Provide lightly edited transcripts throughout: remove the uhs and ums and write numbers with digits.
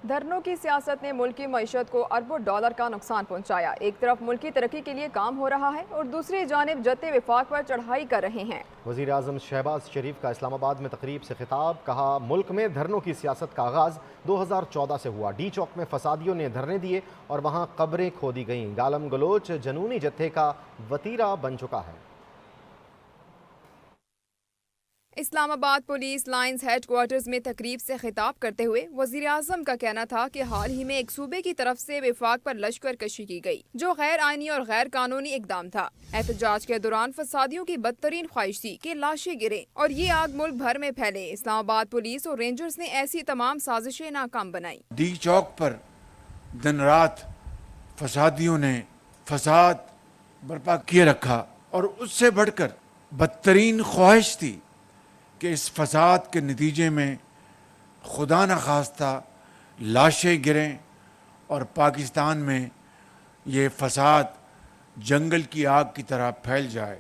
دھرنوں کی سیاست نے ملک کی معیشت کو اربوں ڈالر کا نقصان پہنچایا۔ ایک طرف ملکی ترقی کے لیے کام ہو رہا ہے اور دوسری جانب جدِ وفاق پر چڑھائی کر رہے ہیں۔ وزیر اعظم شہباز شریف کا اسلام آباد میں تقریب سے خطاب، کہا ملک میں دھرنوں کی سیاست کا آغاز 2014 سے ہوا۔ ڈی چوک میں فسادیوں نے دھرنے دیے اور وہاں قبریں کھودی گئیں۔ گالم گلوچ جنونی جتھے کا وتیرہ بن چکا ہے۔ اسلام آباد پولیس لائنز ہیڈ کوارٹرز میں تقریب سے خطاب کرتے ہوئے وزیر اعظم کا کہنا تھا کہ حال ہی میں ایک صوبے کی طرف سے وفاق پر لشکر کشی کی گئی، جو غیر آئینی اور غیر قانونی اقدام تھا۔ احتجاج کے دوران فسادیوں کی بدترین خواہش تھی کہ لاشیں گریں اور یہ آگ ملک بھر میں پھیلے۔ اسلام آباد پولیس اور رینجرز نے ایسی تمام سازشیں ناکام بنائی۔ ڈی چوک پر دن رات فسادیوں نے فساد برپا کیے رکھا اور اس سے بڑھ کر بدترین خواہش تھی کہ اس فساد کے نتیجے میں خدا نخواستہ لاشیں گریں اور پاکستان میں یہ فساد جنگل کی آگ کی طرح پھیل جائے۔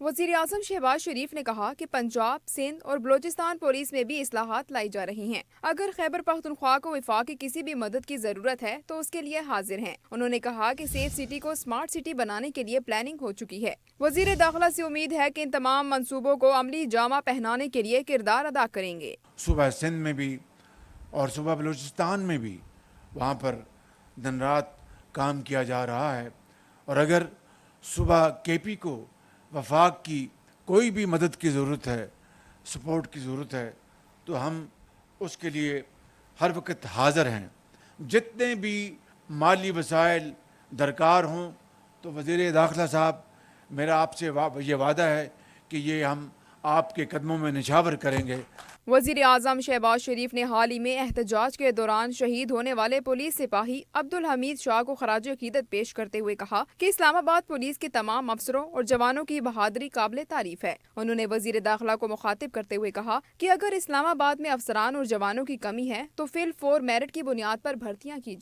وزیر اعظم شہباز شریف نے کہا کہ پنجاب، سندھ اور بلوچستان پولیس میں بھی اصلاحات لائی جا رہی ہیں۔ اگر خیبر پختونخوا کو وفاق کی کسی بھی مدد کی ضرورت ہے تو اس کے لیے حاضر ہیں۔ انہوں نے کہا کہ سیف سٹی کو سمارٹ سٹی بنانے کے لیے پلاننگ ہو چکی ہے۔ وزیر داخلہ سے امید ہے کہ ان تمام منصوبوں کو عملی جامہ پہنانے کے لیے کردار ادا کریں گے۔ صوبہ سندھ میں بھی اور صوبہ بلوچستان میں بھی وہاں پر دن رات کام کیا جا رہا ہے، اور اگر صوبہ کے پی کو وفاق کی کوئی بھی مدد کی ضرورت ہے، سپورٹ کی ضرورت ہے، تو ہم اس کے لیے ہر وقت حاضر ہیں۔ جتنے بھی مالی وسائل درکار ہوں تو وزیر داخلہ صاحب، میرا آپ سے یہ وعدہ ہے کہ یہ ہم آپ کے قدموں میں نچھاور کریں گے۔ وزیر اعظم شہباز شریف نے حال ہی میں احتجاج کے دوران شہید ہونے والے پولیس سپاہی عبدالحمید شاہ کو خراج عقیدت پیش کرتے ہوئے کہا کہ اسلام آباد پولیس کے تمام افسروں اور جوانوں کی بہادری قابل تعریف ہے۔ انہوں نے وزیر داخلہ کو مخاطب کرتے ہوئے کہا کہ اگر اسلام آباد میں افسران اور جوانوں کی کمی ہے تو فی الفور میرٹ کی بنیاد پر بھرتیاں کی جائیں۔